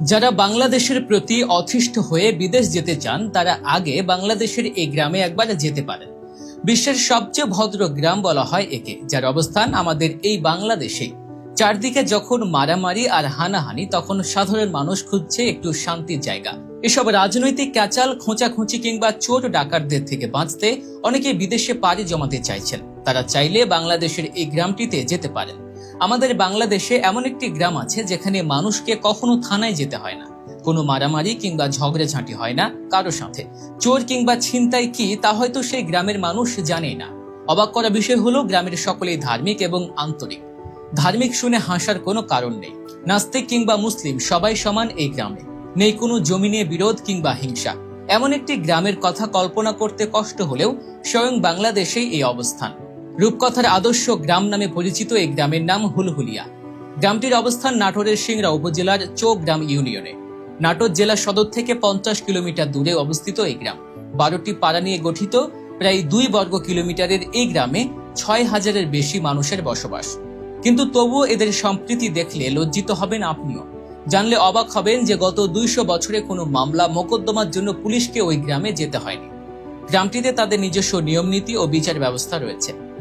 যারা বাংলাদেশের প্রতি অতিষ্ঠ হয়ে বিদেশ যেতে চান তারা আগে বাংলাদেশের এই গ্রামে একবার যেতে পারেন। বিশ্বের সবচেয়ে ভদ্র গ্রাম বলা হয় একে, যার অবস্থান আমাদের এই বাংলাদেশেই। চারদিকে যখন মারামারি আর হানাহানি, তখন সাধারণ মানুষ খুঁজছে একটু শান্তির জায়গা। এসব রাজনৈতিক ক্যাচাল, খোঁচাখুঁচি কিংবা চোর ডাকাতদের থেকে বাঁচতে অনেকে বিদেশে পাড়ি জমাতে চাইছেন। তারা চাইলে বাংলাদেশের এই গ্রামটিতে যেতে পারেন। আমাদের বাংলাদেশে এমন একটি গ্রাম আছে যেখানে মানুষকে কখনো থানায় যেতে হয় না, কোনো মারামারি কিংবা ঝগড়াঝাঁটি হয় না কারো সাথে। চোর কিংবা ছিনতাই কি তা হয়তো সেই গ্রামের মানুষ জানেই না। অবাক করা বিষয় হলো, গ্রামের সকলেই ধার্মিক এবং আন্তরিক। ধার্মিক শুনে হাসার কোনো কারণ নেই। নাস্তিক কিংবা মুসলিম সবাই সমান এই গ্রামে। নেই কোনো জমি নিয়ে বিরোধ কিংবা হিংসা। এমন একটি গ্রামের কথা কল্পনা করতে কষ্ট হলেও স্বয়ং বাংলাদেশেই এই অবস্থান। রূপকথার আদর্শ গ্রাম নামে পরিচিত এই গ্রামের নাম হুলহুলিয়া। গ্রামটির অবস্থান নাটোরের সিংড়া উপজেলার চৌগ্রাম ইউনিয়নে। নাটোর জেলা সদর থেকে 50 কিলোমিটার দূরে অবস্থিত এই গ্রাম। 12টি পাড়া নিয়ে গঠিত প্রায় 2 বর্গ কিলোমিটারের এই গ্রামে 6000-এর বেশি মানুষের বসবাস। কিন্তু তবুও এদের সম্প্রীতি দেখলে লজ্জিত হবেন আপনিও। জানলে অবাক হবেন যে গত 200 বছরে কোনো মামলা মোকদ্দমার জন্য পুলিশকে ওই গ্রামে যেতে হয়নি। গ্রামটিতে তাদের নিজস্ব নিয়মনীতি ও বিচার ব্যবস্থা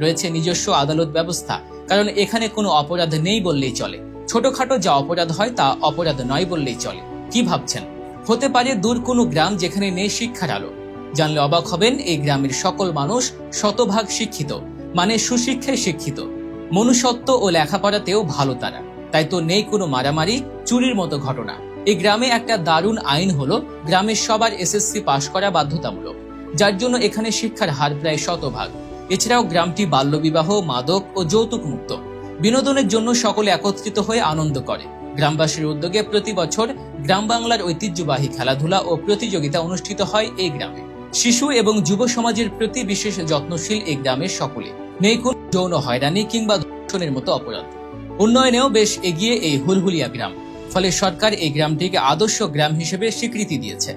রয়েছে নিজস্ব আদালত ব্যবস্থা, কারণ এখানে কোনো অপরাধ নেই বললেই চলে। ছোটখাটো যা অপরাধ হয় তা অপরাধ নয় বললেই চলে। কি ভাবছেন, হতে পারে দূর কোনো গ্রাম যেখানে নেই শিক্ষার আলো? জানলে অবাক হবেন, এই গ্রামের সকল মানুষ শতভাগ শিক্ষিত, মানে সুশিক্ষায় শিক্ষিত। মনুষ্যত্ব ও লেখাপড়াতেও ভালো তারা। তাই তো নেই কোনো মারামারি, চুরির মতো ঘটনা। এই গ্রামে একটা দারুণ আইন হলো, গ্রামের সবার এসএসসি পাশ করা বাধ্যতামূলক, যার জন্য এখানে শিক্ষার হার প্রায় 100%। এছাড়াও গ্রামটি বাল্যবিবাহ, মাদক ও যৌতুক মুক্ত। বিনোদনের জন্য সকলে একত্রিত হয়ে আনন্দ করে। গ্রামবাসীর উদ্যোগে প্রতি বছর গ্রাম বাংলার ঐতিহ্যবাহী খেলাধুলা ও প্রতিযোগিতা অনুষ্ঠিত হয় এই গ্রামে। শিশু এবং যুব সমাজের প্রতি বিশেষ যত্নশীল এই গ্রামের সকলে। নেই কোনো যৌন হয়রানি কিংবা ধর্ষণের মতো অপরাধ। উন্নয়নেও বেশ এগিয়ে এই হুলহুলিয়া গ্রাম। ফলে সরকার এই গ্রামটিকে আদর্শ গ্রাম হিসেবে স্বীকৃতি দিয়েছে।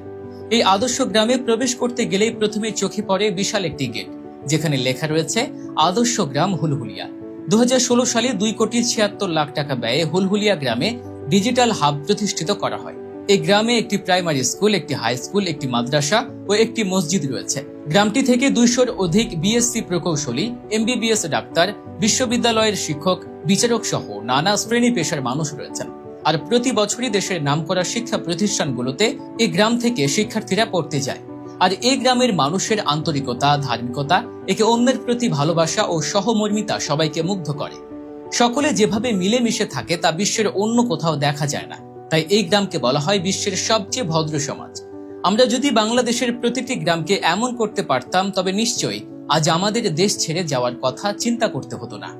এই আদর্শ গ্রামে প্রবেশ করতে গেলেই প্রথমে চোখে পড়ে বিশাল একটি গেট, যেখানে লেখা রয়েছে আদর্শ গ্রাম হুলহুলিয়া। 2016 সালে 2,76,00,000 টাকা ব্যয়ে হুলহুলিয়া গ্রামে ডিজিটাল হাব প্রতিষ্ঠিত করা হয়। এই গ্রামে একটি প্রাইমারি স্কুল, একটি হাই স্কুল, একটি মাদ্রাসা ও একটি মসজিদ রয়েছে। গ্রামটি থেকে 200-র অধিক বিএসসি প্রকৌশলী, এমবিবিএস ডাক্তার, বিশ্ববিদ্যালয়ের শিক্ষক, বিচারক সহ নানা শ্রেণী পেশার মানুষ রয়েছেন। আর প্রতি বছরই দেশের নামকরা শিক্ষা প্রতিষ্ঠানগুলোতে এই গ্রাম থেকে শিক্ষার্থীরা পড়তে যায়। আর এই গ্রামের মানুষের আন্তরিকতা, ধার্মিকতা, একে অন্যের প্রতি ভালোবাসা ও সহমর্মিতা সবাইকে মুগ্ধ করে। সকলে যেভাবে মিলেমিশে থাকে তা বিশ্বের অন্য কোথাও দেখা যায় না। তাই এই গ্রামকে বলা হয় বিশ্বের সবচেয়ে ভদ্র সমাজ। আমরা যদি বাংলাদেশের প্রতিটি গ্রামকে এমন করতে পারতাম, তবে নিশ্চয়ই আজ আমাদের দেশ ছেড়ে যাওয়ার কথা চিন্তা করতে হতো না।